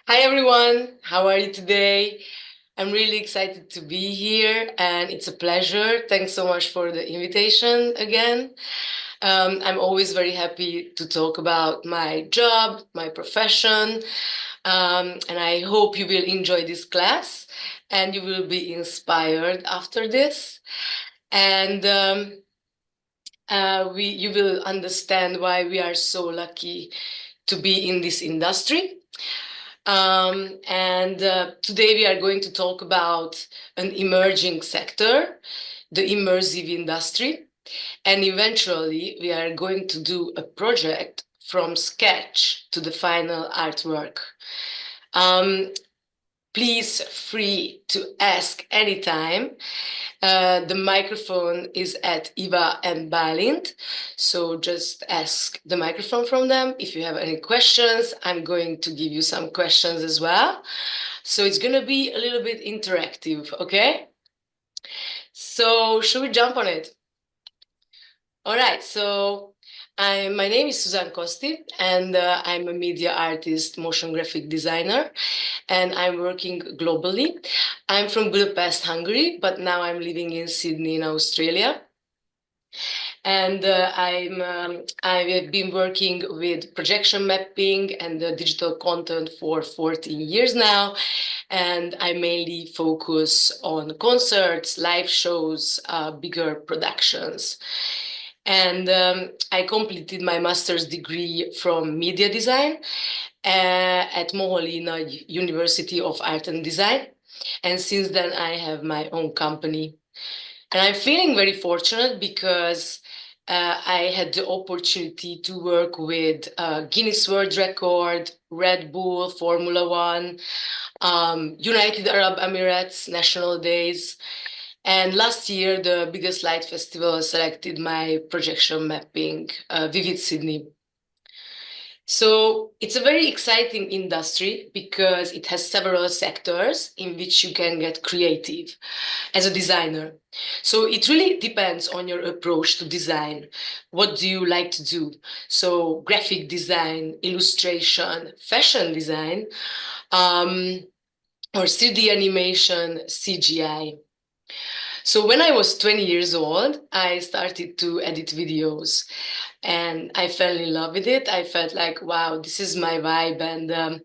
Hi everyone, how are you today? I'm really excited to be here and it's a pleasure. Thanks so much for the invitation again. I'm always very happy to talk about my job, my profession, and I hope you will enjoy this class and you will be inspired after this. And you will understand why we are so lucky to be in this industry. And today we are going to talk about an emerging sector, the immersive industry. And eventually we are going to do a project from sketch to the final artwork. Um, Please free to ask anytime. The microphone is at Iva and Balint, so just ask the microphone from them. If you have any questions, I'm going to give you some questions as well. So it's going to be a little bit interactive, okay? So should we jump on it? All right, so my name is Susan Kosti, and I'm a media artist, motion graphic designer, and I'm working globally. I'm from Budapest, Hungary, but now I'm living in Sydney, in Australia. And I've been working with projection mapping and digital content for 14 years now. And I mainly focus on concerts, live shows, bigger productions. And I completed my master's degree from media design at Moholina University of Art and Design. And since then, I have my own company. And I'm feeling very fortunate because I had the opportunity to work with Guinness World Record, Red Bull, Formula One, United Arab Emirates, National Days. And last year, the biggest light festival selected my projection mapping, Vivid Sydney. So it's a very exciting industry because it has several sectors in which you can get creative as a designer. So it really depends on your approach to design. What do you like to do? So graphic design, illustration, fashion design, um, or 3D animation, CGI. So when I was 20 years old, I started to edit videos and I fell in love with it. I felt like, wow, this is my vibe. And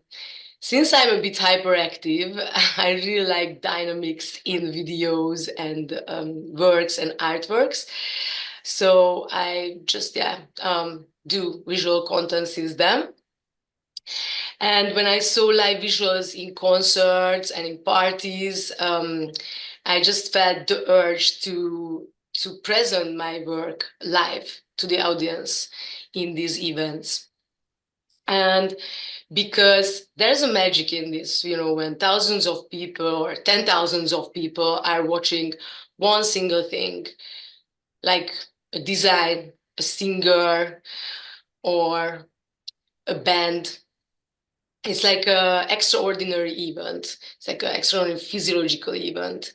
since I'm a bit hyperactive, I really like dynamics in videos and works and artworks. So I just, do visual content since then. And when I saw live visuals in concerts and in parties, I just felt the urge to present my work live to the audience in these events. And because there's a magic in this, when thousands of people or 10,000s of people are watching one single thing, like a design, a singer, or a band. It's like an extraordinary event. It's like an extraordinary physiological event.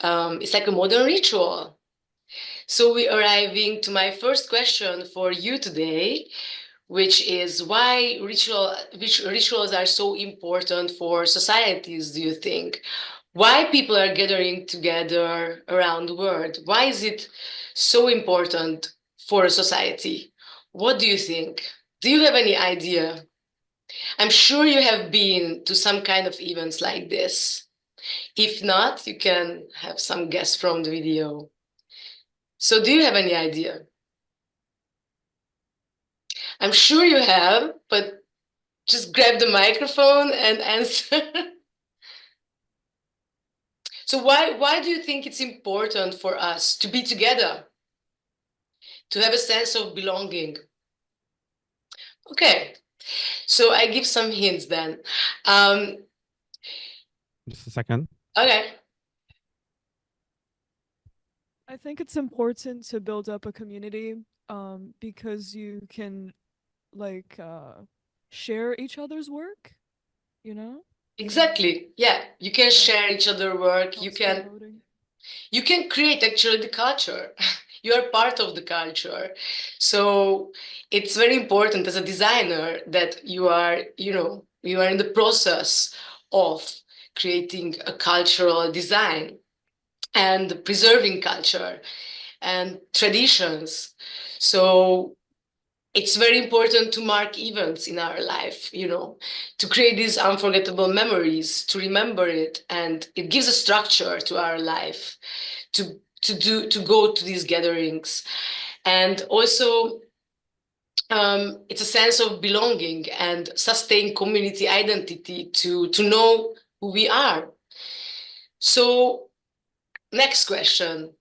It's like a modern ritual. So we're arriving to my first question for you today, which is why which rituals are so important for societies, do you think? Why people are gathering together around the world? Why is it so important for a society? What do you think? Do you have any idea? I'm sure you have been to some kind of events like this. If not, you can have some guess from the video. So do you have any idea? I'm sure you have, but just grab the microphone and answer. So why do you think it's important for us to be together, to have a sense of belonging? Okay, so I give some hints then. Um, Just a second. okay, I think it's important to build up a community because you can like share each other's work, you know? exactly. Yeah, you can share each other work. Helps promoting. You can create actually the culture. You are part of the culture. So it's very important as a designer that you are, We are in the process of creating a cultural design and preserving culture and traditions. So it's very important to mark events in our life, to create these unforgettable memories, to remember it, and it gives a structure to our life, to go to these gatherings. And also, it's a sense of belonging and sustain community identity to know who we are. So, next question.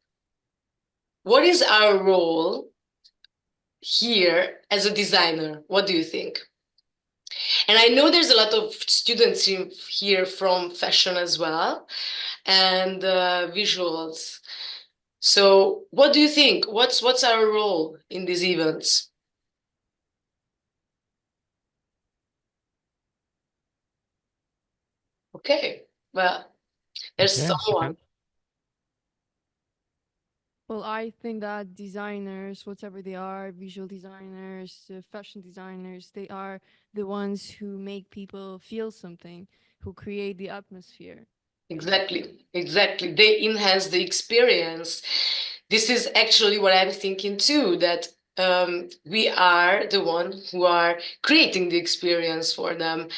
What is our role here as a designer? What do you think? And I know there's a lot of students here from fashion as well, and visuals. So what do you think? What's our role in these events? Okay, well, there's Okay, someone. second. Well, I think that designers, whatever they are, visual designers, fashion designers, they are the ones who make people feel something, who create the atmosphere. Exactly, exactly. They enhance the experience. This is actually what I'm thinking too, that we are the one who are creating the experience for them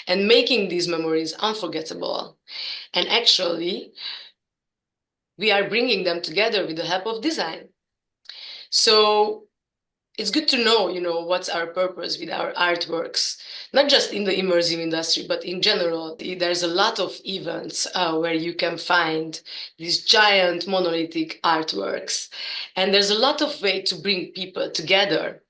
and making these memories unforgettable. And actually, we are bringing them together with the help of design. So it's good to know, what's our purpose with our artworks, not just in the immersive industry, but in general. There's a lot of events where you can find these giant monolithic artworks, and there's a lot of way to bring people together.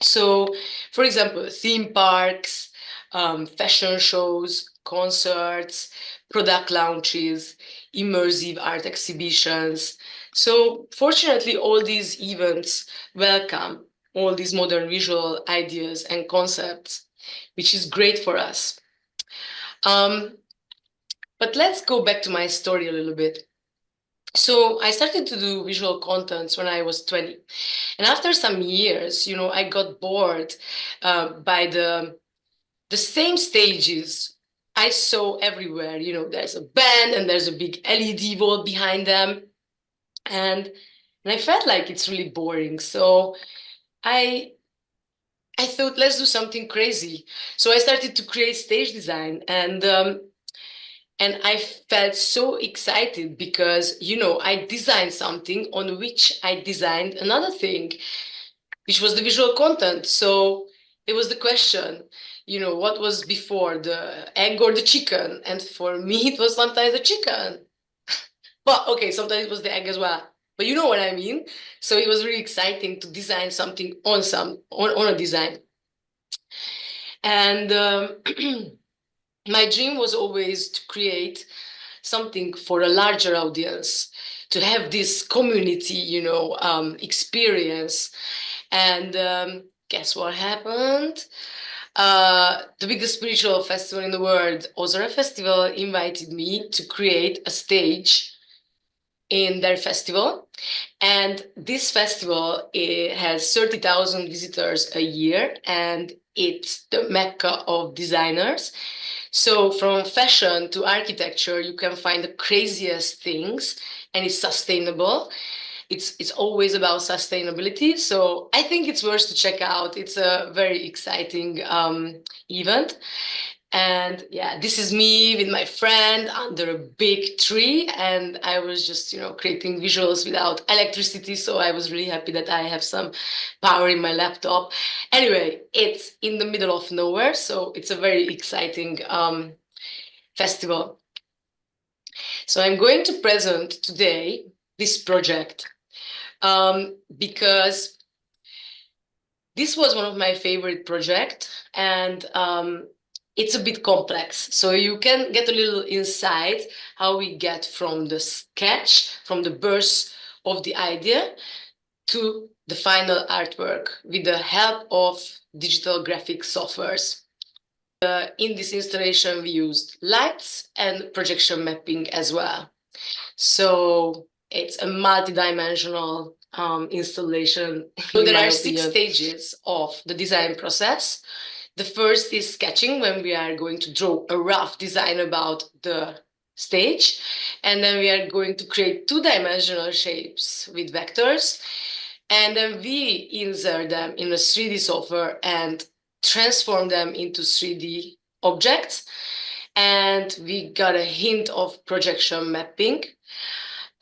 So, for example, theme parks, fashion shows, concerts, product launches, immersive art exhibitions. So, fortunately, all these events welcome all these modern visual ideas and concepts, which is great for us. Um, but let's go back to my story a little bit. So I started to do visual contents when I was 20. And after some years, I got bored by the same stages I saw everywhere. There's a band and there's a big LED wall behind them. And I felt like it's really boring. So I I thought, let's do something crazy. So I started to create stage design, and I felt so excited because, I designed something on which I designed another thing, which was the visual content. So it was the question, what was before, the egg or the chicken? And for me, it was sometimes the chicken. Well, okay, sometimes it was the egg as well. But you know what I mean? So it was really exciting to design something on a design. And my dream was always to create something for a larger audience, to have this community, experience. And guess what happened? The biggest spiritual festival in the world, Ozora Festival, invited me to create a stage in their festival. And this festival, it has 30,000 visitors a year, and it's the mecca of designers. So from fashion to architecture, you can find the craziest things, and it's sustainable. It's always about sustainability. So I think it's worth to check out. It's a very exciting event. And yeah, this is me with my friend under a big tree, and I was just, creating visuals without electricity. So I was really happy that I have some power in my laptop. Anyway, it's in the middle of nowhere, so it's a very exciting festival. So I'm going to present today this project because this was one of my favorite projects, and it's a bit complex. So you can get a little insight how we get from the sketch, from the birth of the idea to the final artwork with the help of digital graphic softwares. In this installation, we used lights and projection mapping as well. So it's a multi-dimensional installation. So there are 6 stages of the design process. The first is sketching, when we are going to draw a rough design about the stage. And then we are going to create two-dimensional shapes with vectors. And then we insert them in a 3D software and transform them into 3D objects. And we got a hint of projection mapping.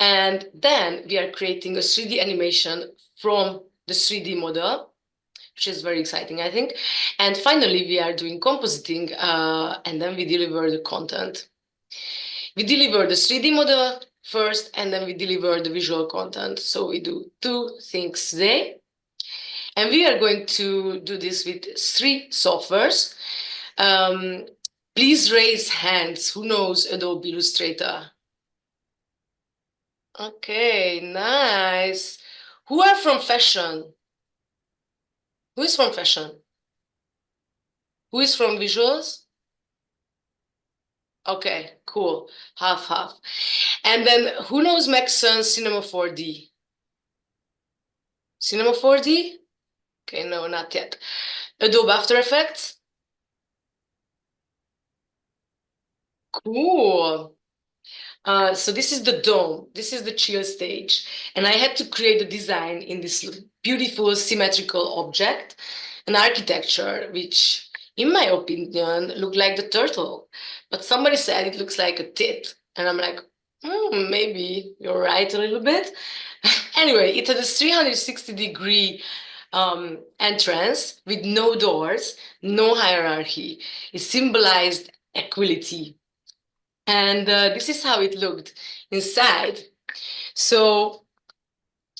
And then we are creating a 3D animation from the 3D model, which is very exciting, I think. And finally, we are doing compositing, and then we deliver the content. We deliver the 3D model first, and then we deliver the visual content. So we do two things there. And we are going to do this with 3 softwares. Please raise hands. Who knows Adobe Illustrator? Okay, nice. Who are from fashion? Who is from fashion? Who is from visuals? Okay, cool. Half, half. And then who knows Maxon Cinema 4D? Cinema 4D? Okay, no, not yet. Adobe After Effects? Cool. So this is the dome. This is the chill stage. And I had to create a design in this beautiful symmetrical object, an architecture, which, in my opinion, looked like the turtle. But somebody said it looks like a tit. And I'm like, maybe you're right a little bit. Anyway, it had a 360-degree entrance with no doors, no hierarchy. It symbolized equality. And this is how it looked inside. So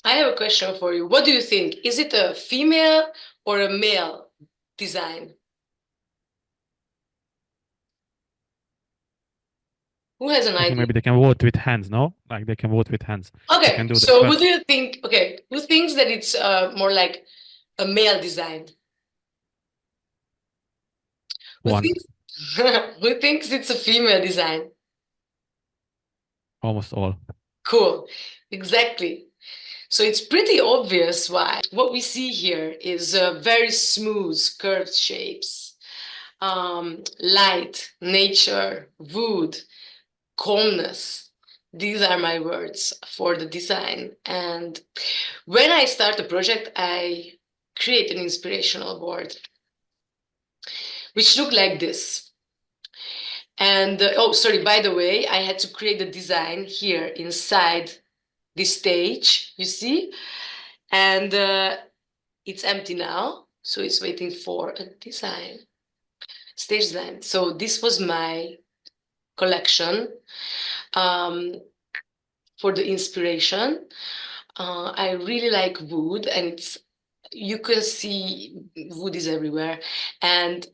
I have a question for you. What do you think? Is it a female or a male design? Who has an I think idea? maybe they can vote with hands, no? Like they can vote with hands. They Okay, can do so the who do you think? Okay, who thinks that it's more like a male design? Who one, thinks who thinks it's a female design? almost all. Cool, exactly. So it's pretty obvious why. What we see here is very smooth curved shapes, light, nature, wood, calmness. These are my words for the design. And when I start a project, I create an inspirational board, which look like this. And oh, sorry, by the way, I had to create a design here inside this stage, you see? And it's empty now, so it's waiting for a design, stage design. So this was my collection for the inspiration. I really like wood, and you can see wood is everywhere. And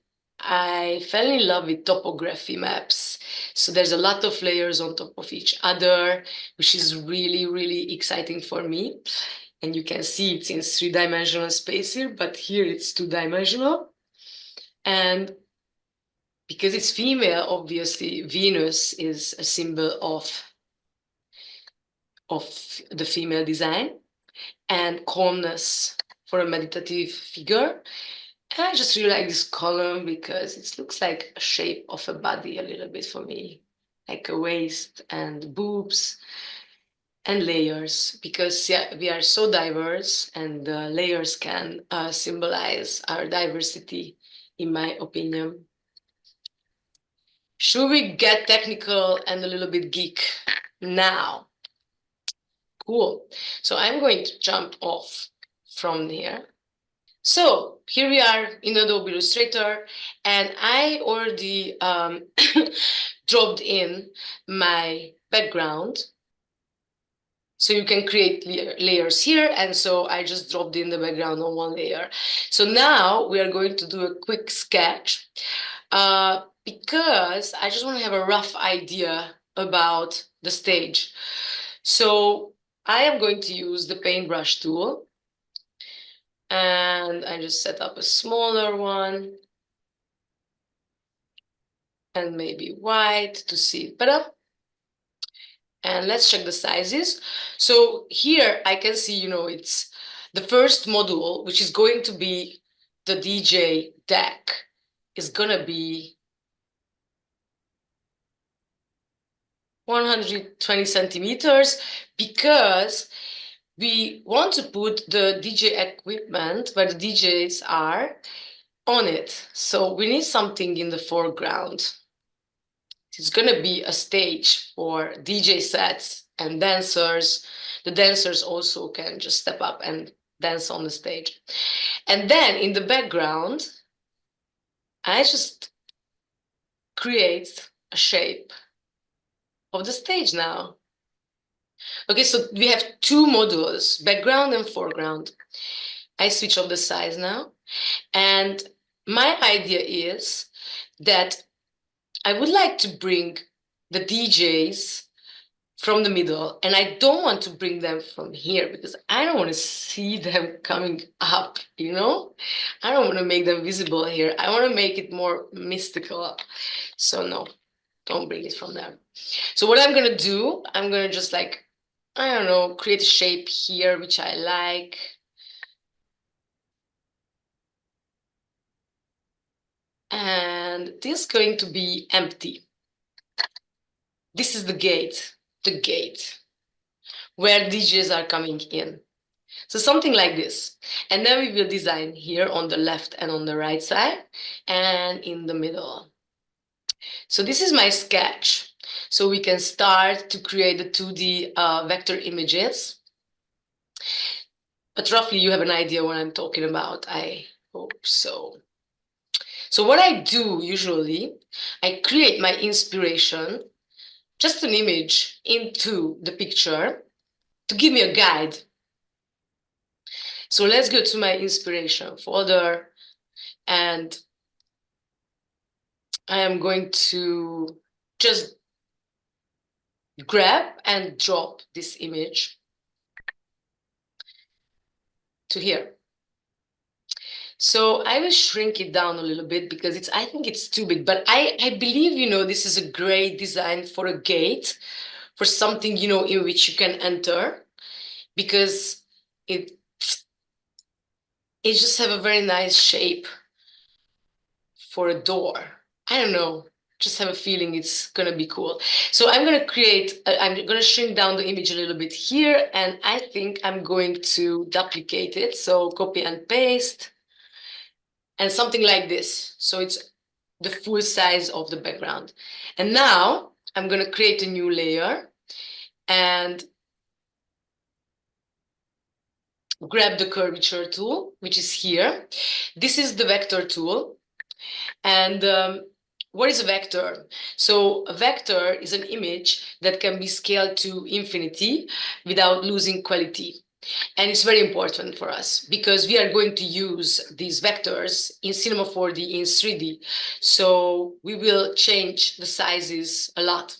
I fell in love with topography maps. So there's a lot of layers on top of each other, which is really, really exciting for me. And you can see it's in 3-dimensional space here, but here it's 2-dimensional. And because it's female, obviously, Venus is a symbol of the female design, and calmness for a meditative figure. And I just really like this column because it looks like a shape of a body a little bit for me, like a waist and boobs and layers, because yeah, we are so diverse, and the layers can symbolize our diversity, in my opinion. Should we get technical and a little bit geek now? Cool. So I'm going to jump off from here. So here we are in Adobe Illustrator, and I already dropped in my background. So you can create layers here, and so I just dropped in the background on one layer. So now we are going to do a quick sketch because I just want to have a rough idea about the stage. So I am going to use the paintbrush tool, and I just set up a smaller one and maybe white to see it better. And let's check the sizes. So here I can see, it's the first module, which is going to be the DJ deck. is gonna be 120 centimeters, because we want to put the DJ equipment where the DJs are on it. So we need something in the foreground. It's gonna be a stage for DJ sets and dancers. The dancers also can just step up and dance on the stage. And then in the background, I just create a shape of the stage now. Okay, so we have two modules, background and foreground. I switch off the size now. And my idea is that I would like to bring the DJs from the middle, and I don't want to bring them from here because I don't want to see them coming up, you know? I don't want to make them visible here. I want to make it more mystical. So no, don't bring it from there. So what I'm gonna do, I'm gonna just like, I don't know, create a shape here, which I like. And this is going to be empty. This is the gate where DJs are coming in. So something like this. And then we will design here on the left and on the right side and in the middle. So this is my sketch. So we can start to create the 2D vector images. But roughly you have an idea what I'm talking about. I hope so. So what I do usually, I create my inspiration, just an image into the picture to give me a guide. So let's go to my inspiration folder, and I am going to just grab and drop this image to here. So I will shrink it down a little bit because I think it's too big, but I believe, you know, this is a great design for a gate, for something, you know, in which you can enter, because it just have a very nice shape for a door. I don't know, just have a feeling it's gonna be cool. So I'm gonna create, I'm gonna shrink down the image a little bit here, and I think I'm going to duplicate it. So copy and paste, and something like this. So it's the full size of the background. And now I'm gonna create a new layer and grab the curvature tool, which is here. This is the vector tool. And what is a vector? So a vector is an image that can be scaled to infinity without losing quality. And it's very important for us because we are going to use these vectors in Cinema 4D, in 3D. So we will change the sizes a lot.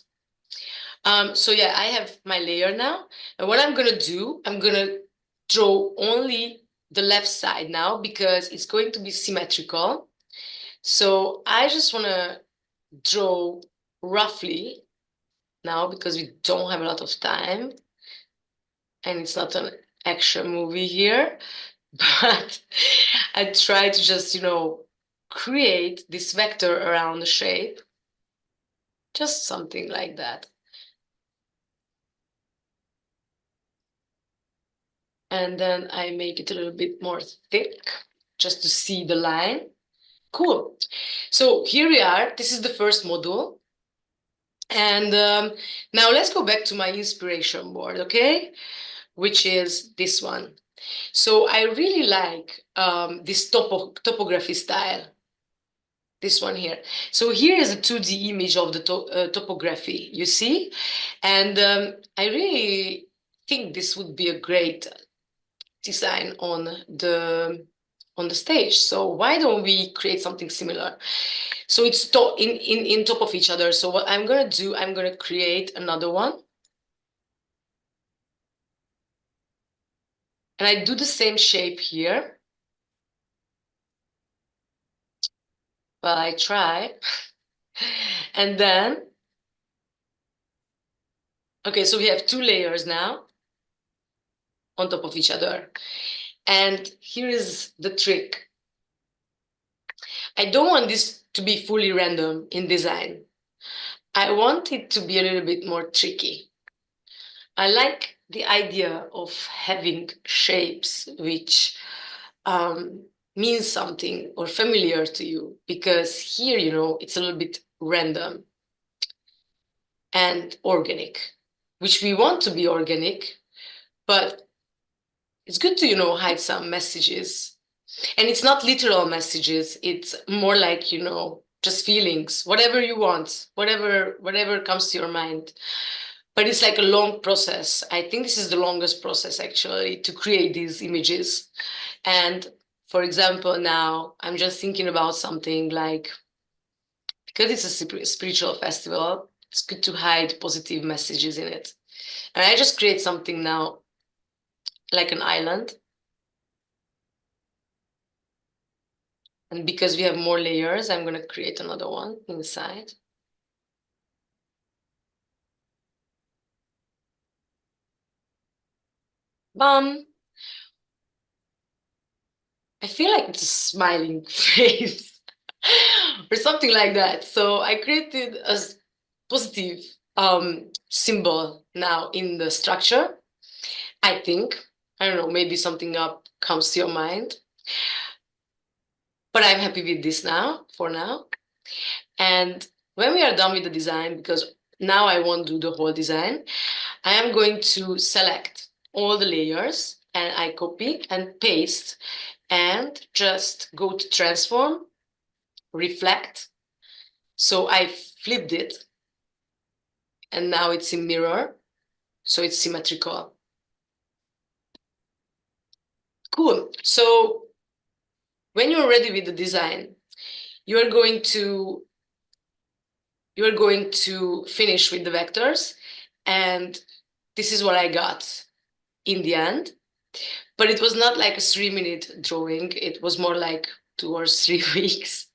So yeah, I have my layer now. And what I'm gonna do, I'm gonna draw only the left side now because it's going to be symmetrical. So I just wanna draw roughly now because we don't have a lot of time and it's not an action movie here, but I try to just, you know, create this vector around the shape, just something like that. And then I make it a little bit more thick just to see the line. Cool. So here we are. This is the first module. And now let's go back to my inspiration board, okay? Which is this one. So I really like this topography style. This one here. So here is a 2D image of the topography, you see? And I really think this would be a great design on the stage. So why don't we create something similar? So it's in top of each other. So what I'm gonna do, I'm gonna create another one. And I do the same shape here. Well, I try. And then, okay, so we have two layers now on top of each other. And here is the trick. I don't want this to be fully random in design. I want it to be a little bit more tricky. I like the idea of having shapes which means something or familiar to you, because here, you know, it's a little bit random and organic, which we want to be organic, but it's good to, you know, hide some messages. And it's not literal messages, it's more like, you know, just feelings, whatever you want, whatever comes to your mind. But it's like a long process. I think this is the longest process actually to create these images. And for example, now I'm just thinking about something like, because it's a spiritual festival, it's good to hide positive messages in it. And I just create something now, like an island. And because we have more layers, I'm going to create another one inside. Bum. I feel like it's a smiling face or something like that. So I created a positive symbol now in the structure. I think, I don't know, maybe something up comes to your mind. But I'm happy with this now, for now. And when we are done with the design, because now I won't do the whole design, I am going to select all the layers and I copy and paste and just go to transform, reflect. So I flipped it and now it's in mirror. So it's symmetrical. Cool. So when you're ready with the design, you're going to finish with the vectors, and this is what I got in the end. But it was not like a 3-minute drawing. It was more like 2 or 3 weeks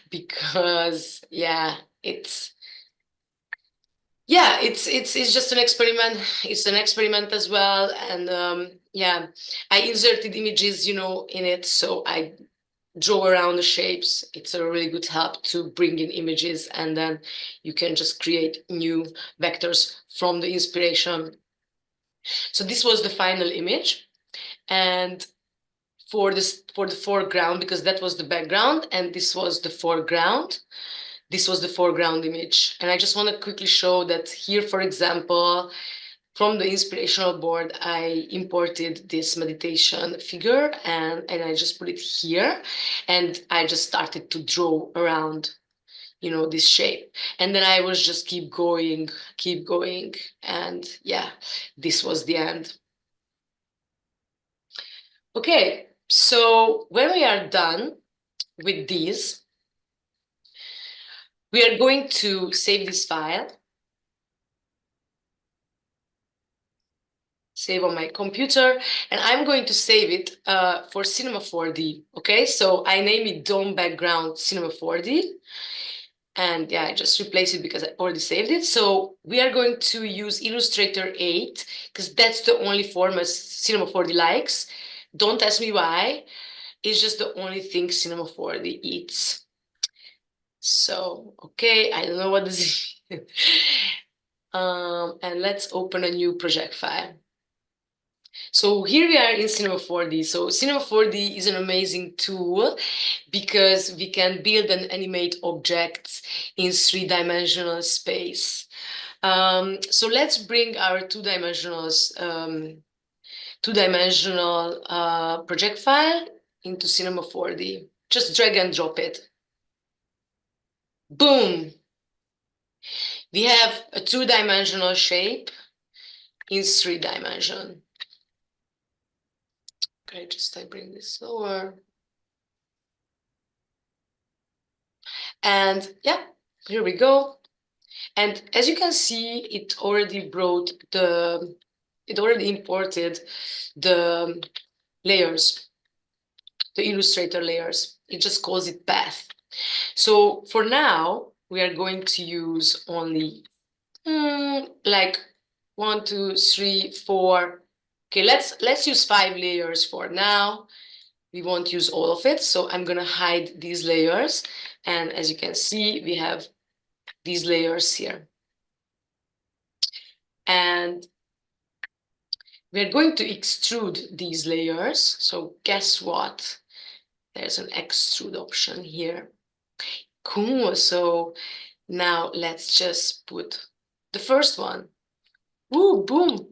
because it's just an experiment. It's an experiment as well. And I inserted images, you know, in it. So I draw around the shapes. It's a really good help to bring in images, and then you can just create new vectors from the inspiration. So this was the final image. And for the foreground, because that was the background and this was the foreground, this was the foreground image. And I just want to quickly show that here, for example, from the inspirational board, I imported this meditation figure and I just put it here, and I just started to draw around, you know, this shape. And then I was just keep going. And yeah, this was the end. Okay, so when we are done with these, we are going to save this file. Save on my computer, and I'm going to save it for Cinema 4D. Okay, so I name it Dome Background Cinema 4D. And yeah, I just replace it because I already saved it. So we are going to use Illustrator 8 because that's the only format Cinema 4D likes. Don't ask me why. It's just the only thing Cinema 4D eats. So, okay, I don't know what this is. And let's open a new project file. So here we are in Cinema 4D. So Cinema 4D is an amazing tool because we can build and animate objects in 3-dimensional space. So let's bring our two-dimensional project file into Cinema 4D. Just drag and drop it. Boom! We have a 2-dimensional shape in 3 dimension. Okay, I bring this lower. And yeah, here we go. And as you can see, it already imported the layers, the Illustrator layers. It just calls it path. So for now, we are going to use only like 1, 2, 3, 4. Okay, let's use 5 layers for now. We won't use all of it, so I'm gonna hide these layers And as you can see, we have these layers here. And we're going to extrude these layers. So guess what? There's an extrude option here. Cool. So now let's just put the first one. Woo, boom.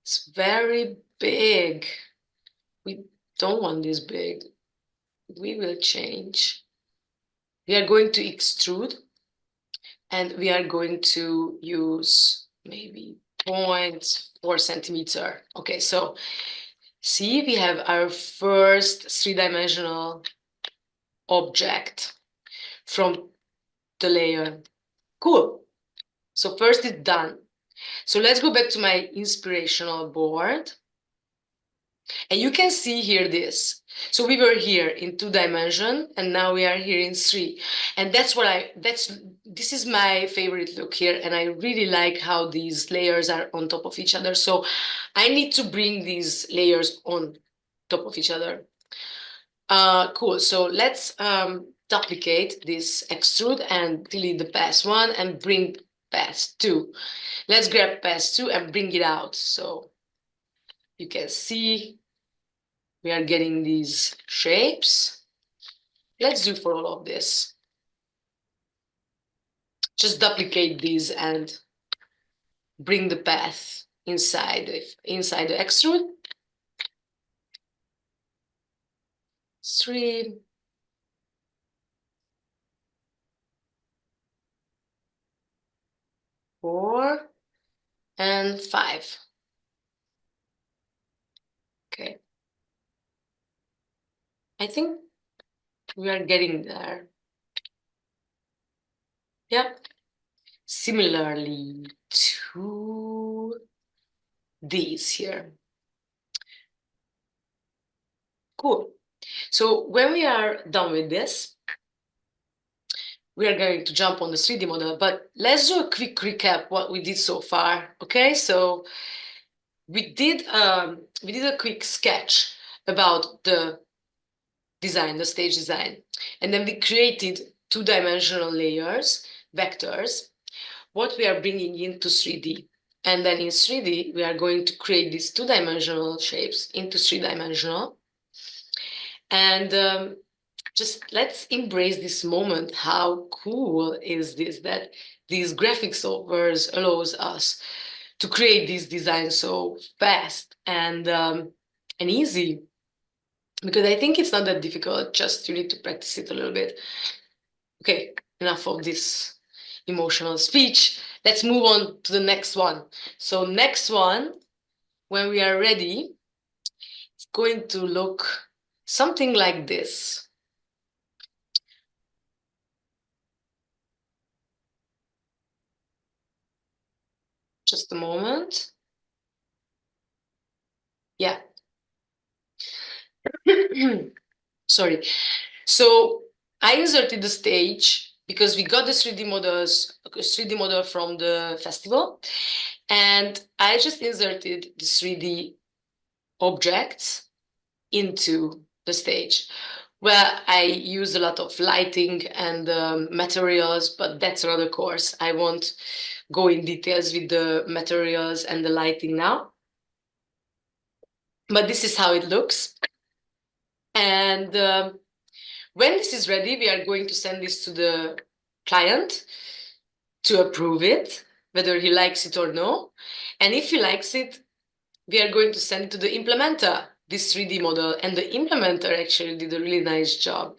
It's very big. We don't want this big. We will change. We are going to extrude, and we are going to use maybe 0.4 centimeter. Okay, so see, we have our first three-dimensional object from the layer. Cool. So first it's done. So let's go back to my inspirational board. And you can see here this. So we were here in 2D, and now we are here in 3. And this is my favorite look here. And I really like how these layers are on top of each other. So I need to bring these layers on top of each other. Cool. So let's duplicate this extrude and delete the pass 1 and bring pass 2. Let's grab pass 2 and bring it out. So you can see we are getting these shapes. Let's do for all of this. Just duplicate these and bring the path inside the extrude. 3. 4. And 5. Okay. I think we are getting there. Yep. Similarly to these here. Cool. So when we are done with this, we are going to jump on the 3D model, but let's do a quick recap what we did so far. Okay, so we did a quick sketch about the design, the stage design, and then we created 2-dimensional layers, vectors, what we are bringing into 3D. And then in 3D, we are going to create these 2-dimensional shapes into 3-dimensional. And just let's embrace this moment. How cool is this that these graphic softwares allows us to create these designs so fast and easy? Because I think it's not that difficult, just you need to practice it a little bit. Okay, enough of this emotional speech. Let's move on to the next one. So next one, when we are ready, it's going to look something like this. Just a moment. Yeah. Sorry. So I inserted the stage because we got the 3D model from the festival, and I just inserted the 3D objects into the stage. Well, I use a lot of lighting and materials, but that's another course. I won't go in details with the materials and the lighting now. But this is how it looks. And when this is ready, we are going to send this to the client to approve it, whether he likes it or no. And if he likes it, we are going to send it to the implementer, this 3D model. And the implementer actually did a really nice job.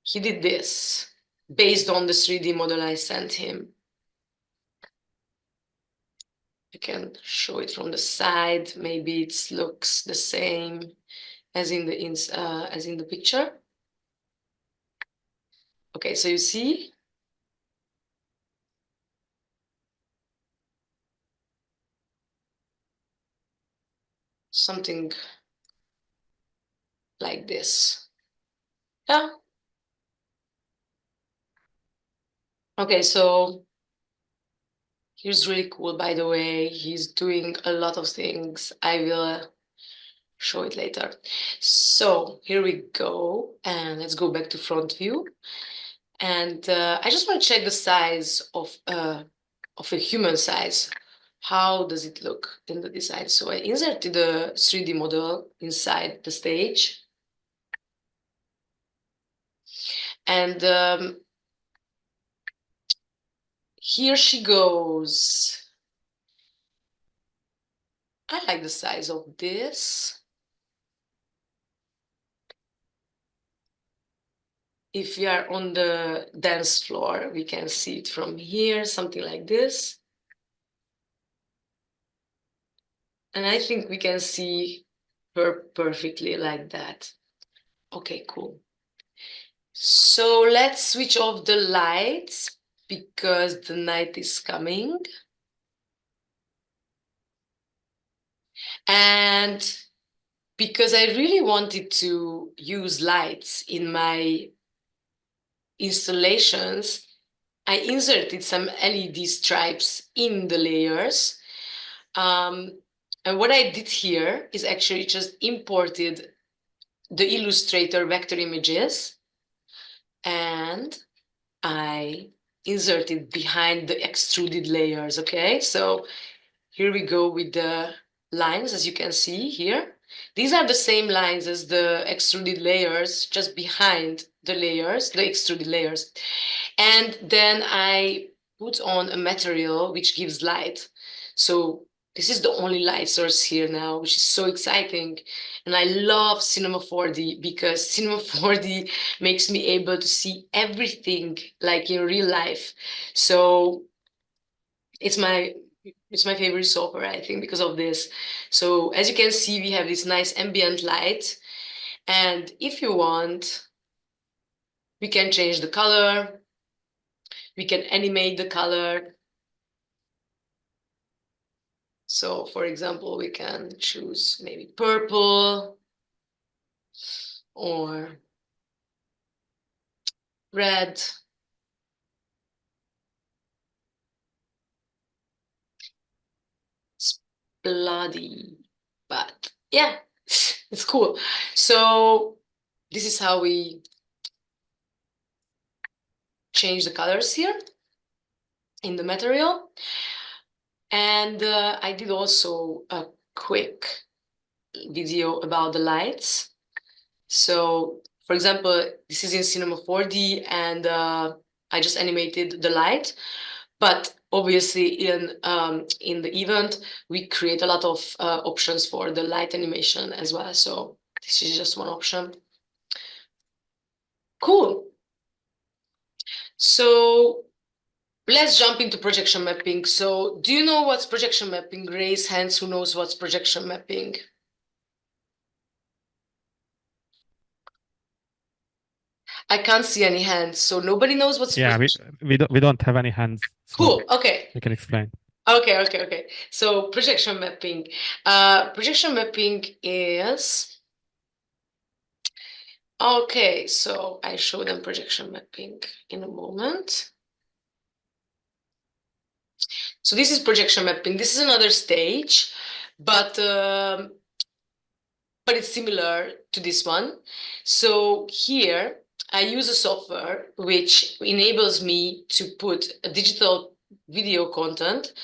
He did this based on the 3D model I sent him. You can show it from the side. Maybe it looks the same as in the picture. Okay, so you see, something like this. Yeah. Okay, so he's really cool, by the way. He's doing a lot of things. I will show it later. So here we go, and let's go back to front view. And I just want to check the size of a human size. How does it look in the design? So I inserted a 3D model inside the stage. And here she goes. I like the size of this. If we are on the dance floor, we can see it from here, something like this. And I think we can see her perfectly like that. Okay, cool. So let's switch off the lights because the night is coming. And because I really wanted to use lights in my installations, I inserted some LED stripes in the layers. And what I did here is actually just imported the Illustrator vector images and I inserted behind the extruded layers, okay? So here we go with the lines, as you can see here. These are the same lines as the extruded layers, just behind the layers, the extruded layers. And then I put on a material which gives light. So this is the only light source here now, which is so exciting. And I love Cinema 4D because Cinema 4D makes me able to see everything like in real life. So it's my favorite software, I think, because of this. So as you can see, we have this nice ambient light. And if you want, we can change the color. We can animate the color. So for example, we can choose maybe purple or red. It's bloody, but yeah, it's cool. So this is how we change the colors here in the material. And I did also a quick video about the lights. So for example, this is in Cinema 4D and I just animated the light. But obviously in the event, we create a lot of options for the light animation as well. So this is just one option. Cool. So let's jump into projection mapping. So do you know what's projection mapping? Raise hands who knows what's projection mapping. I can't see any hands, so nobody knows what's we don't have any hands. So cool. Okay. I can explain. Okay. So projection mapping. Projection mapping is okay. So I show them projection mapping in a moment. So this is projection mapping. This is another stage, but it's similar to this one. So here I use a software which enables me to put a digital video content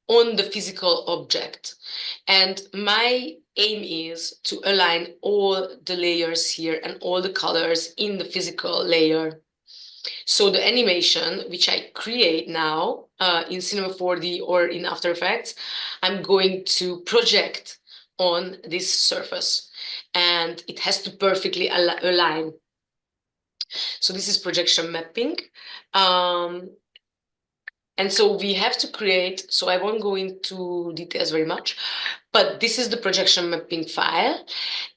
on the physical object. And my aim is to align all the layers here and all the colors in the physical layer. So the animation, which I create now in Cinema 4D or in After Effects, I'm going to project on this surface. And it has to perfectly align. So this is projection mapping. And so we have to create, so I won't go into details very much, but this is the projection mapping file.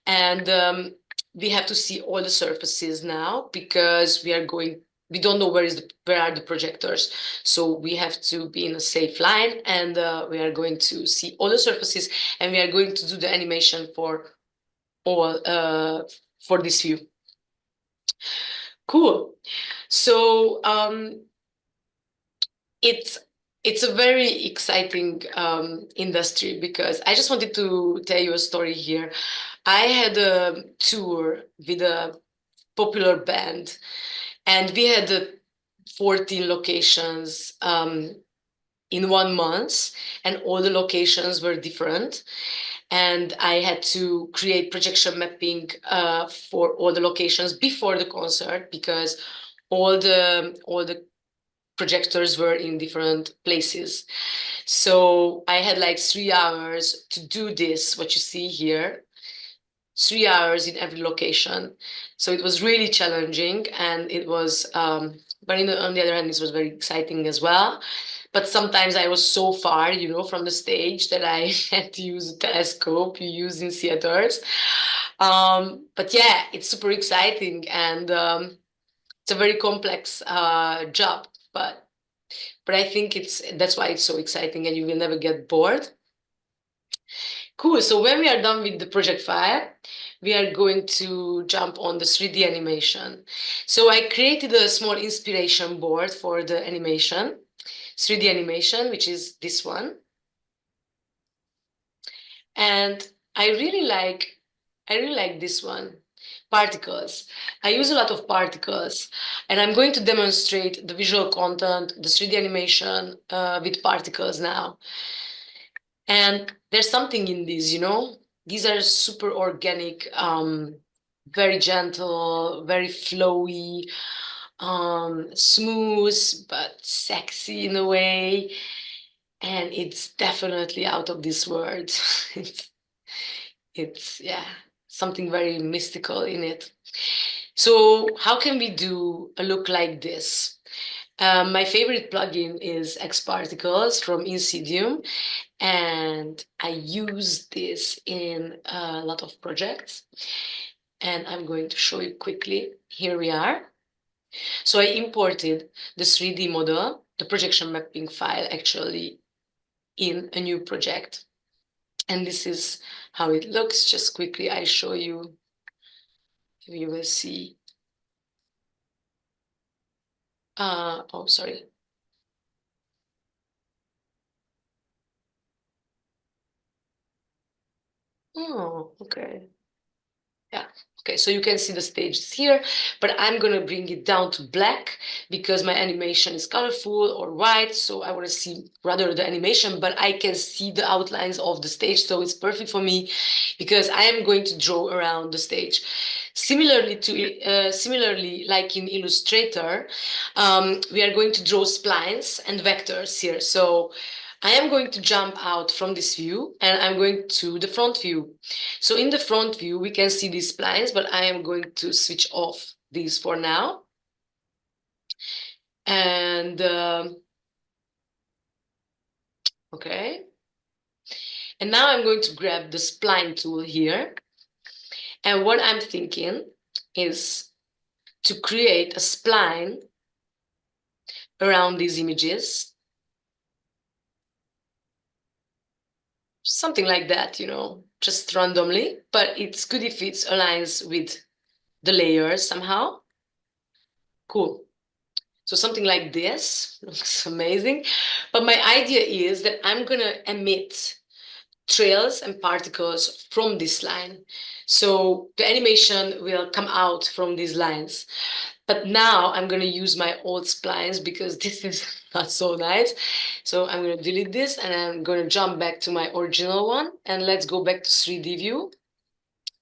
And we have to see all the surfaces now because we don't know where are the projectors. So we have to be in a safe line and we are going to see all the surfaces and we are going to do the animation for all, for this view. Cool. So it's It's a very exciting industry because I just wanted to tell you a story here. I had a tour with a popular band, and we had 14 locations in 1 month, and all the locations were different. And I had to create projection mapping for all the locations before the concert, because all the projectors were in different places. So I had like 3 hours to do this, what you see here, 3 hours in every location. So it was really challenging, and it was, but on the other hand, this was very exciting as well. But sometimes I was so far, from the stage that I had to use a telescope you use in theaters. But yeah, it's super exciting, and it's a very complex job, but I think that's why it's so exciting, and you will never get bored. Cool. So when we are done with the project file, we are going to jump on the 3D animation. So I created a small inspiration board for the animation, 3D animation, which is this one. And I really like this one, particles. I use a lot of particles, and I'm going to demonstrate the visual content, the 3D animation with particles now. And there's something in these, these are super organic, very gentle, very flowy, smooth, but sexy in a way. And it's definitely out of this world. Yeah, something very mystical in it. So how can we do a look like this? My favorite plugin is Xparticles from Insidium, and I use this in a lot of projects. And I'm going to show you quickly. Here we are. So I imported the 3D model, the projection mapping file, actually in a new project. And this is how it looks. Just quickly, I show you. You will see. Oh, sorry. Oh, okay. Yeah. Okay, so you can see the stages here, but I'm going to bring it down to black because my animation is colorful or white. So I want to see rather the animation, but I can see the outlines of the stage. So it's perfect for me because I am going to draw around the stage. Similarly, like in Illustrator, we are going to draw splines and vectors here. So I am going to jump out from this view, and I'm going to the front view. So in the front view, we can see these splines, but I am going to switch off these for now. And okay. And now I'm going to grab the spline tool here. And what I'm thinking is to create a spline around these images. Something like that, just randomly, but it's good if it aligns with the layers somehow. Cool. So something like this looks amazing. But my idea is that I'm going to emit trails and particles from this line. So the animation will come out from these lines. But now I'm going to use my old splines because this is not so nice. So I'm going to delete this, and I'm going to jump back to my original one. And let's go back to 3D view.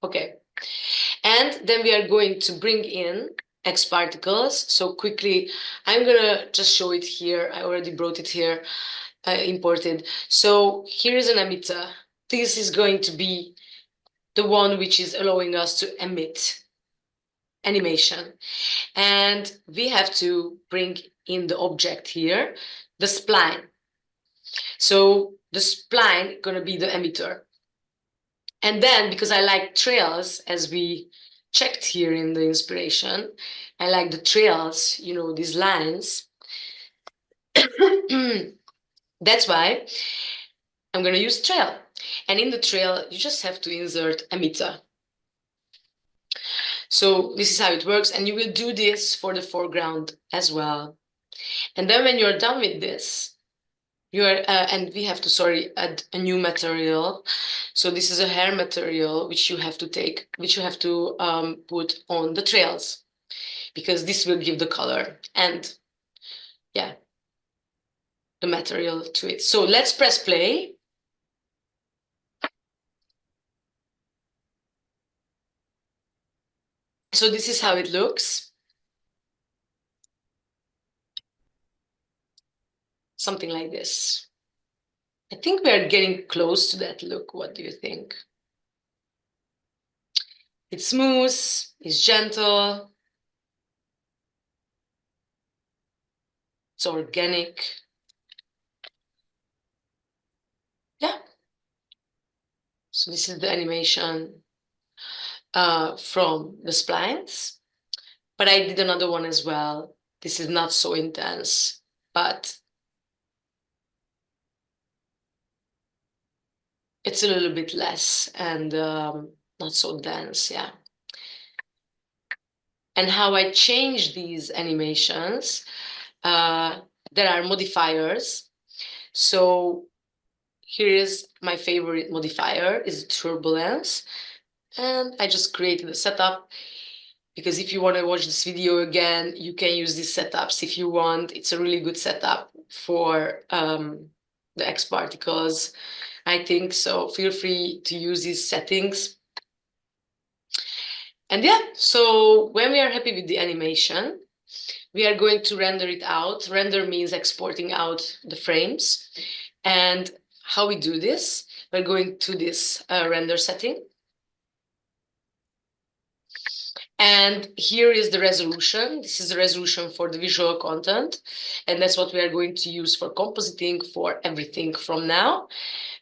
Okay. And then we are going to bring in Xparticles. So quickly, I'm going to just show it here. I already brought it here, imported. So here is an emitter. This is going to be the one which is allowing us to emit animation. And we have to bring in the object here, the spline. So the spline going to be the emitter. And then, because I like trails, as we checked here in the inspiration, I like the trails, these lines. That's why I'm going to use trail. And in the trail, you just have to insert emitter. So this is how it works. And you will do this for the foreground as well. And then when you're done with this, And we have to, sorry, add a new material. So this is a hair material which you have to put on the trails, because this will give the color and yeah, the material to it. So let's press play. So this is how it looks. Something like this. I think we are getting close to that look. What do you think? It's smooth, it's gentle, it's organic. Yeah. So this is the animation from the splines, but I did another one as well. This is not so intense, but it's a little bit less and not so dense, yeah. And how I change these animations, there are modifiers. So here is my favorite modifier, is turbulence. And I just created a setup, because if you want to watch this video again, you can use these setups if you want. It's a really good setup for the Xparticles, I think. So feel free to use these settings. And yeah, so when we are happy with the animation, we are going to render it out. Render means exporting out the frames. And how we do this, we're going to this render setting. And here is the resolution. This is the resolution for the visual content. And that's what we are going to use for compositing for everything from now.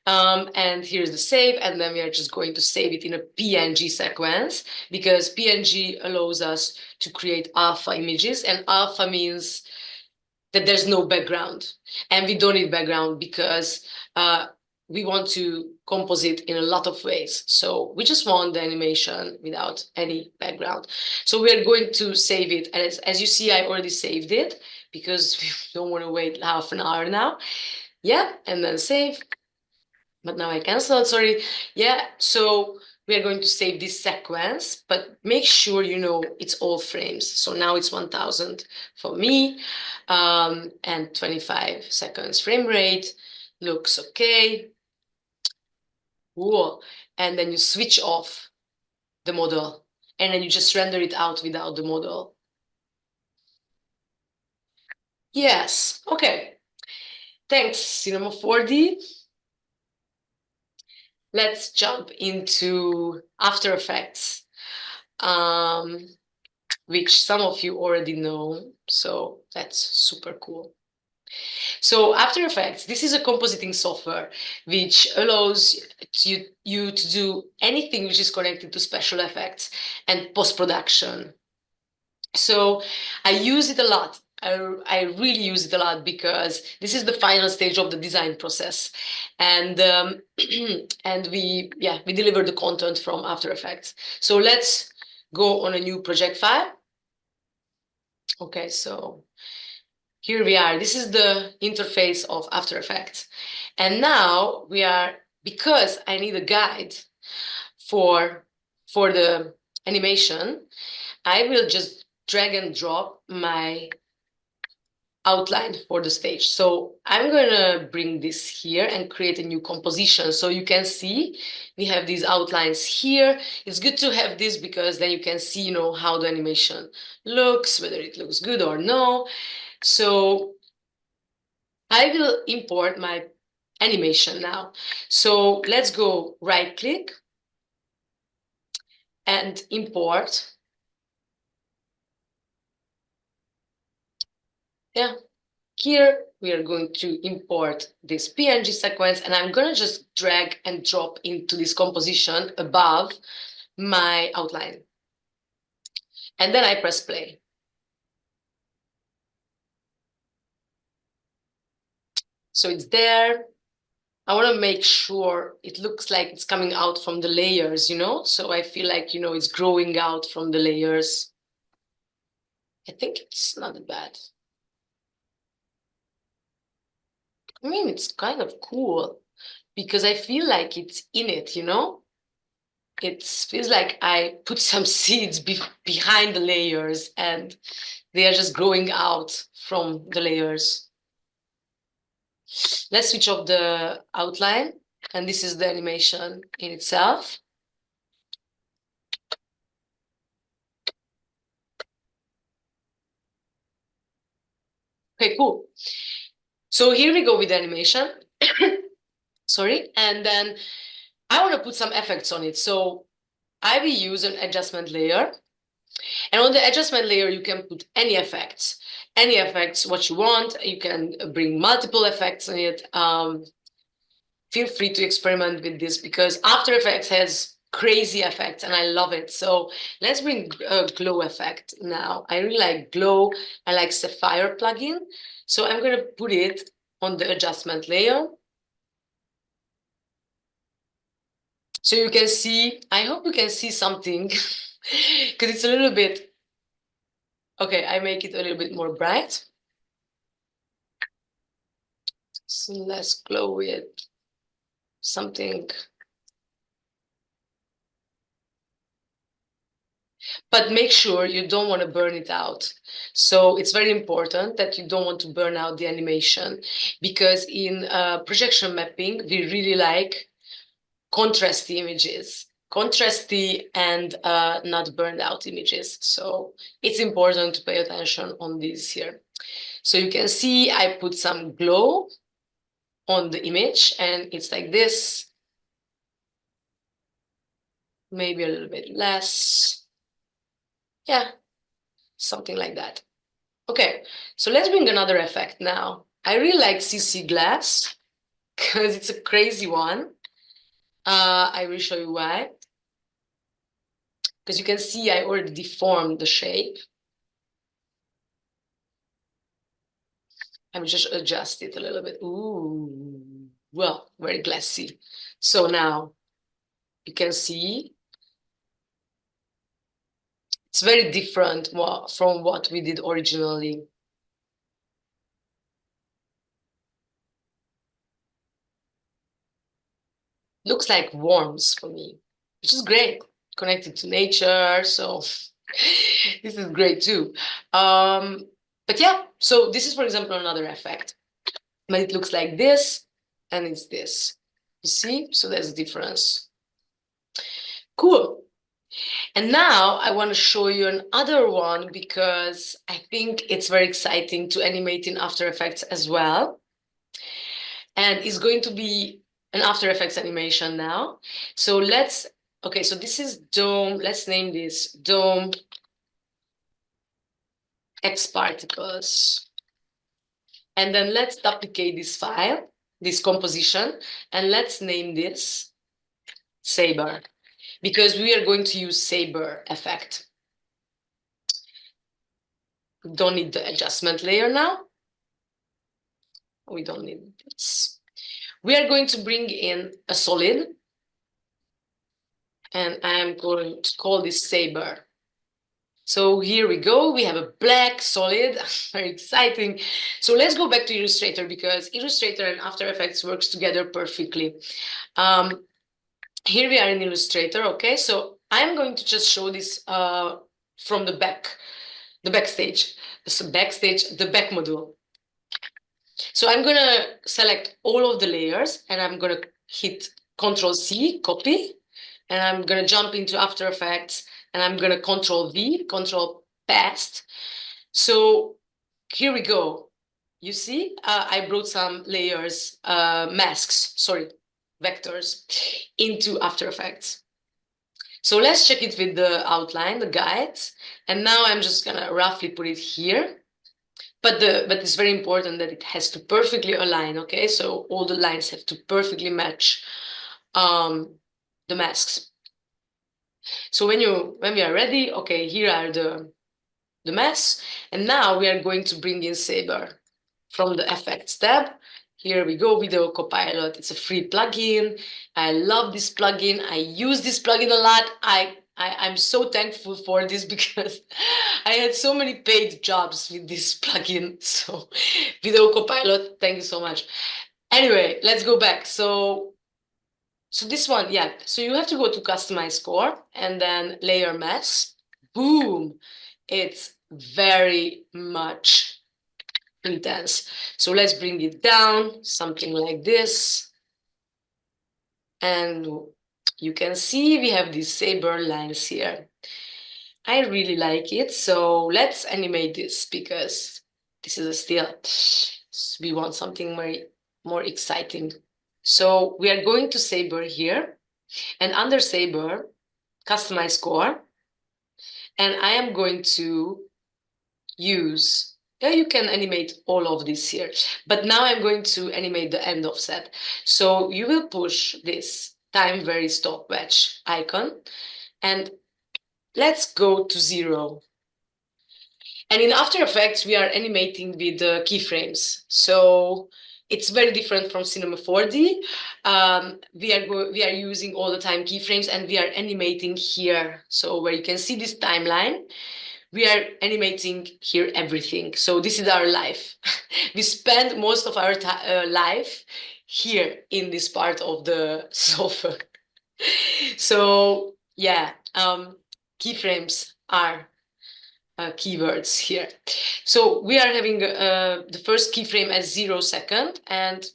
And here's the save, and then we are just going to save it in a PNG sequence, because PNG allows us to create alpha images, and alpha means that there's no background, and we don't need background because we want to composite in a lot of ways. So we just want the animation without any background. So we are going to save it, and as you see, I already saved it because we don't want to wait half an hour now. Yeah, and then save. But now I canceled, sorry. Yeah, so we are going to save this sequence, but make sure you know it's all frames. So now it's 1000 for me, and 25 seconds frame rate. Looks okay. Cool. And then you switch off the model, and then you just render it out without the model. Yes, okay. Thanks, Cinema 4D. Let's jump into After Effects, which some of you already know, so that's super cool. So After Effects, this is a compositing software which allows you to do anything which is connected to special effects and post-production. So I use it a lot. I really use it a lot because this is the final stage of the design process, and and we deliver the content from After Effects. So let's go on a new project file. Okay, so here we are. This is the interface of After Effects, and now we are, because I need a guide for the animation, I will just drag and drop my outline for the stage. So I'm going to bring this here and create a new composition. So you can see we have these outlines here. It's good to have this because then you can see, you know, how the animation looks, whether it looks good or no. So I will import my animation now. So let's go right click and import. Yeah. Here, we are going to import this PNG sequence, and I'm going to just drag and drop into this composition above my outline. And then I press play. So it's there. I want to make sure it looks like it's coming out from the layers, you know? So I feel like, you know, it's growing out from the layers. I think it's not bad. I mean, it's kind of cool because I feel like it's in it, you know? It feels like I put some seeds behind the layers and they are just growing out from the layers. Let's switch off the outline, and this is the animation in itself. Okay, cool. So here we go with the animation. Sorry, and then I want to put some effects on it. So I will use an adjustment layer. And on the adjustment layer, you can put any effects, what you want. You can bring multiple effects in it. Feel free to experiment with this because After Effects has crazy effects and I love it. So let's bring a glow effect now. I really like glow. I like Sapphire plugin. So I'm going to put it on the adjustment layer. So you can see, I hope you can see something because it's a little bit, okay, I make it a little bit more bright. So let's glow with something. But make sure you don't want to burn it out. So it's very important that you don't want to burn out the animation because in projection mapping, we really like contrasty images, contrasty and not burned out images. So it's important to pay attention on these here. So you can see I put some glow on the image and it's like this, maybe a little bit less. Yeah, something like that. Okay, so let's bring another effect now. I really like CC glass because it's a crazy one. I will show you why. Because you can see I already deformed the shape. I will just adjust it a little bit. Ooh, well, very glassy. So now you can see it's very different from what we did originally. Looks like worms for me, which is great, connected to nature. So this is great too. But yeah, so this is, for example, another effect. But it looks like this, and it's this. You see? So there's a difference. Cool. And now I want to show you another one because I think it's very exciting to animate in After Effects as well. And it's going to be an After Effects animation now. So okay, so this is Dome. Let's name this Dome Xparticles. And then let's duplicate this file, this composition, and let's name this Saber, because we are going to use Saber effect. We don't need the adjustment layer now. We don't need this. We are going to bring in a solid, and I'm going to call this Saber. So here we go. We have a black solid, very exciting. So let's go back to Illustrator because Illustrator and After Effects works together perfectly. Here we are in Illustrator, okay? So I'm going to just show this from the backstage. So backstage, the back module. So I'm gonna select all of the layers and I'm gonna hit Control C, copy, and I'm gonna jump into After Effects and I'm gonna Control V, Control Paste. So here we go. You see, I brought some layers, vectors into After Effects. So let's check it with the outline, the guides. And now I'm just gonna roughly put it here. But it's very important that it has to perfectly align, okay? So all the lines have to perfectly match the masks. So when we are ready, okay, here are the masks. And now we are going to bring in Saber from the Effects tab. Here we go, Video Copilot. It's a free plugin. I love this plugin. I use this plugin a lot. I'm so thankful for this because I had so many paid jobs with this plugin. So Video Copilot, thank you so much. Anyway, let's go back. So this one, yeah. So you have to go to customize core and then layer mask. Boom. It's very much intense. So let's bring it down, something like this. And you can see we have these saber lines here. I really like it. So let's animate this because this is a still. We want something more exciting. So we are going to saber here, and under saber, customize core. And I am going to use, yeah, you can animate all of this here, but now I'm going to animate the end offset. So you will push this time vary stopwatch icon, and let's go to 0. And in After Effects, we are animating with keyframes. So it's very different from Cinema 4D. We are using all the time keyframes, and we are animating here. So where you can see this timeline, we are animating here everything. So this is our life. We spend most of our life here in this part of the sofa. So yeah, keyframes are keywords here. So we are having the first keyframe as 0 second, and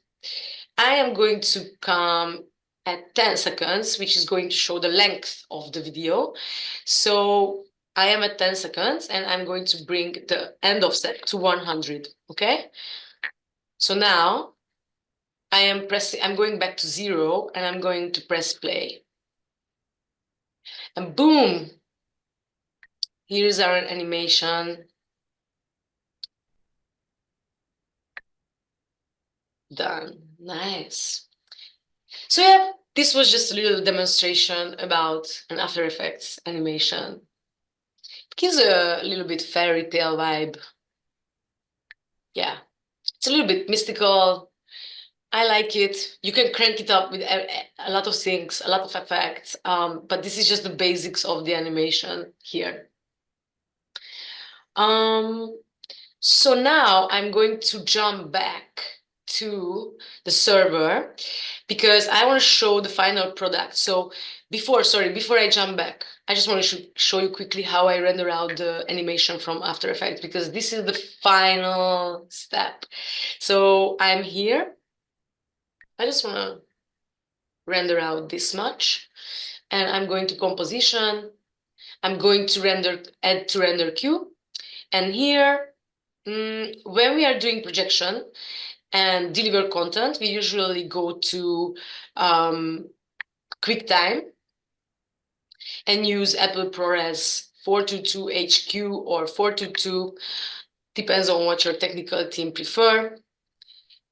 I am going to come at 10 seconds, which is going to show the length of the video. So I am at 10 seconds, and I'm going to bring the end offset to 100, okay? So now I'm going back to 0, and I'm going to press play. And boom, here's our animation. Done. Nice. So yeah, this was just a little demonstration about an After Effects animation. It gives a little bit fairy tale vibe. Yeah, it's a little bit mystical. I like it. You can crank it up with a lot of things, a lot of effects, but this is just the basics of the animation here. So now I'm going to jump back to the server because I want to show the final product. So before I jump back, I just want to show you quickly how I render out the animation from After Effects, because this is the final step. So I'm here. I just want to render out this much, and I'm going to composition. I'm going to add to render queue, and here, when we are doing projection and deliver content, we usually go to QuickTime and use Apple ProRes 422 HQ or 422, depends on what your technical team prefer.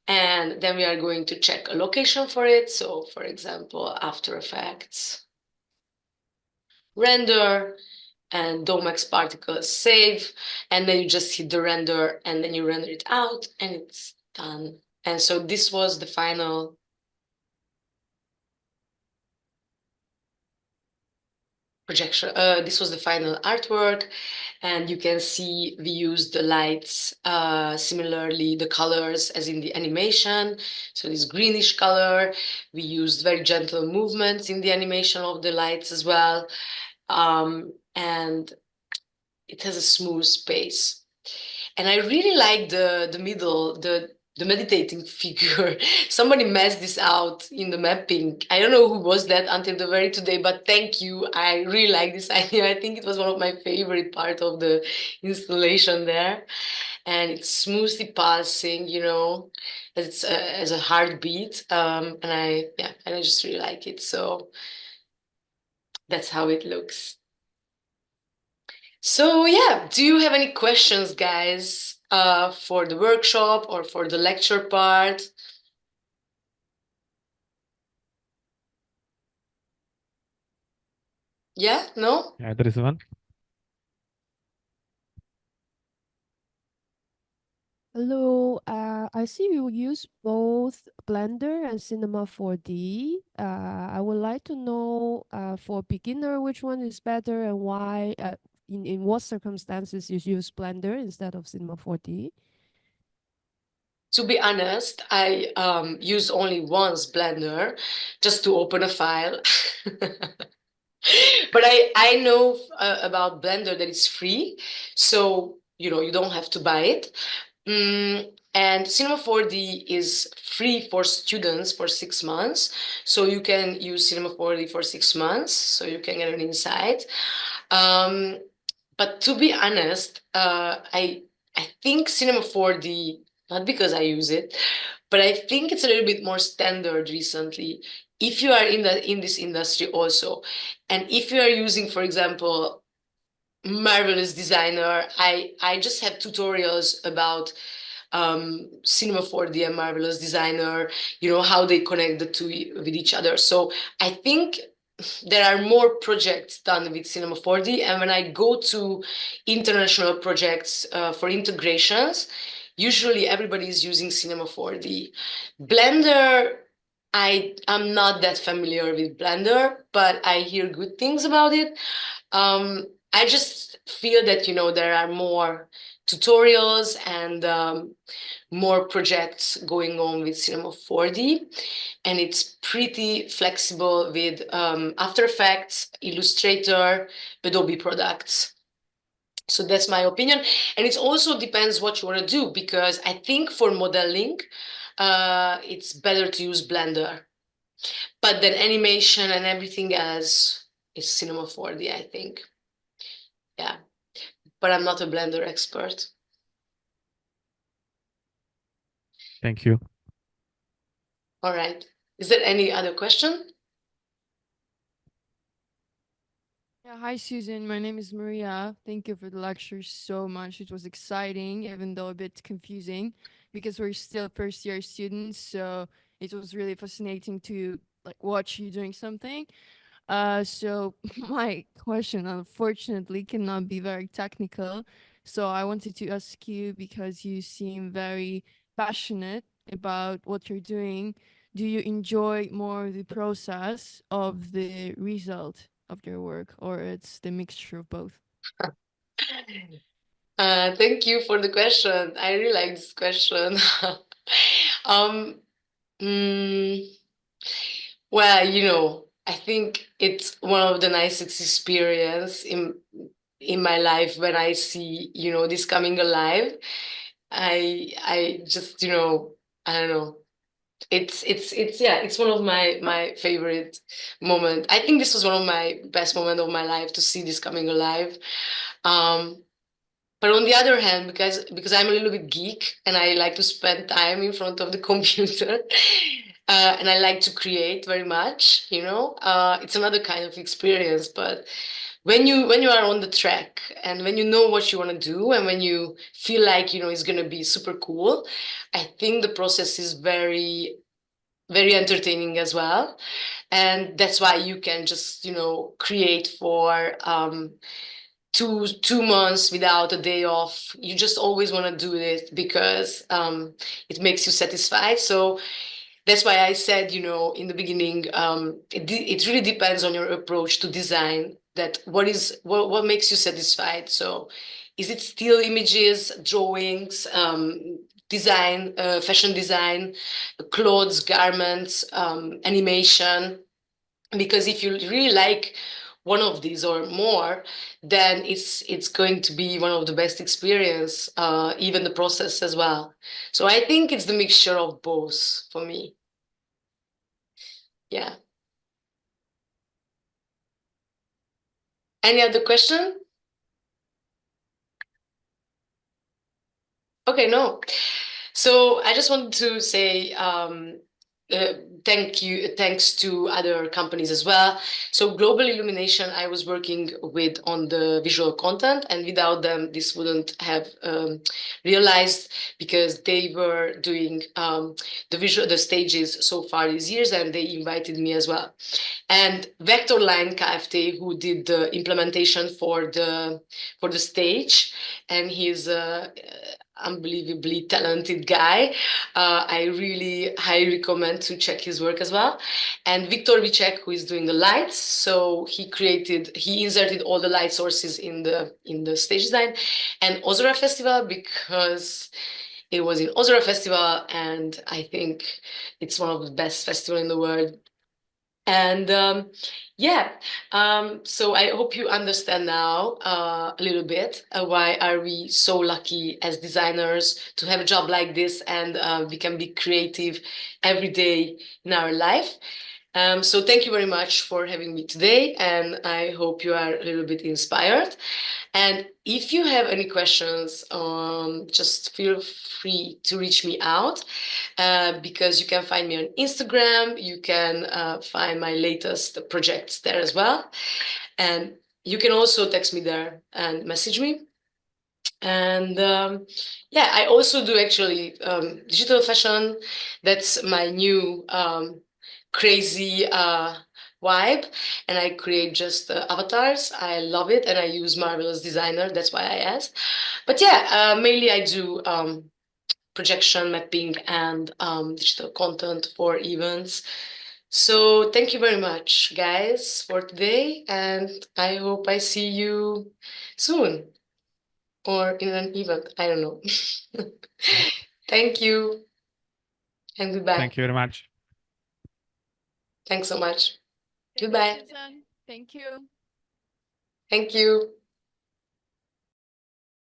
And then we are going to check a location for it. So for example, After Effects, render, and Dome Xparticles save. And then you just hit the render, and then you render it out, and it's done. And so this was the final projection. This was the final artwork, and you can see we used the lights, similarly the colors as in the animation. So this greenish color, we used very gentle movements in the animation of the lights as well, and it has a smooth space. And I really like the middle, the meditating figure. Somebody messed this out in the mapping. I don't know who was that until the very today, but thank you. I really like this idea. I think it was one of my favorite part of the installation there. And it's smoothly passing, it's as a heartbeat. And I just really like it. So that's how it looks. So yeah, do you have any questions, guys, for the workshop or for the lecture part? Yeah, no? Yeah, there is one. Hello, I see you use both Blender and Cinema 4D. I would like to know, for beginner, which one is better and why, in what circumstances you use Blender instead of Cinema 4D? To be honest, I used only once Blender just to open a file. But I know about Blender that it's free, so you don't have to buy it. And Cinema 4D is free for students for 6 months, so you can use Cinema 4D for 6 months, so you can get an insight. But to be honest, I think Cinema 4D, not because I use it, but I think it's a little bit more standard recently. If you are in this industry also, and if you are using, for example, Marvelous Designer, I just have tutorials about Cinema 4D and Marvelous Designer, how they connect the two with each other. So I think there are more projects done with Cinema 4D, and when I go to international projects for integrations, usually everybody is using Cinema 4D. Blender, I'm not that familiar with Blender, but I hear good things about it. I just feel that there are more tutorials and more projects going on with Cinema 4D, and it's pretty flexible with After Effects, Illustrator, Adobe products. So that's my opinion. And it also depends what you want to do, because I think for modeling, it's better to use Blender. But then animation and everything else is Cinema 4D, I think. Yeah, but I'm not a Blender expert. Thank you. All right. Is there any other question? Yeah, hi Susan, my name is Maria. Thank you for the lecture so much. It was exciting, even though a bit confusing, because we're still first year students. So it was really fascinating to watch you doing something. So my question, unfortunately, cannot be very technical. So I wanted to ask you, because you seem very passionate about what you're doing, do you enjoy more the process of the result of your work, or it's the mixture of both? Thank you for the question. I really like this question. um, mm, well, I think it's one of the nicest experience in my life when I see, this coming alive. I just, I don't know. It's one of my favorite moment. I think this was one of my best moment of my life to see this coming alive. Um, But on the other hand, because I'm a little bit geek and I like to spend time in front of the computer, and I like to create very much, it's another kind of experience. But when you are on the track and when you know what you want to do and when you feel like it's going to be super cool, I think the process is very, very entertaining as well. And that's why you can just create for 2 months without a day off. You just always want to do it because it makes you satisfied. So that's why I said, in the beginning, it really depends on your approach to design. That what makes you satisfied. So is it still images, drawings, design, fashion design, clothes, garments, animation? Because if you really like one of these or more, then it's going to be one of the best experience, even the process as well. So I think it's the mixture of both for me. Yeah. Any other question? Okay, no. So I just wanted to say uh, thanks to other companies as well. So Global Illumination, I was working with on the visual content, and without them, this wouldn't have realized, because they were doing the stages so far these years, and they invited me as well. And Vectorline KFT, who did the implementation for the stage, and he's unbelievably talented guy. I really highly recommend to check his work as well. And Victor Vicek, who is doing the lights. So he inserted all the light sources in the stage design. And Ozora Festival, because It was in Ozora Festival, and I think it's one of the best festivals in the world. And so I hope you understand now a little bit why are we so lucky as designers to have a job like this, and we can be creative every day in our life. So thank you very much for having me today, and I hope you are a little bit inspired. And if you have any questions, just feel free to reach me out, because you can find me on Instagram. You can find my latest projects there as well. And you can also text me there and message me. And I also do actually digital fashion. That's my new crazy vibe, and I create just avatars. I love it, and I use Marvelous Designer. That's why I asked. But mainly I do projection mapping and digital content for events. So thank you very much, guys, for today, and I hope I see you soon or in an event. I don't know. Thank you and goodbye. Thank you very much. Thanks so much. Thank you, Goodbye. Susan. Thank you. Thank you.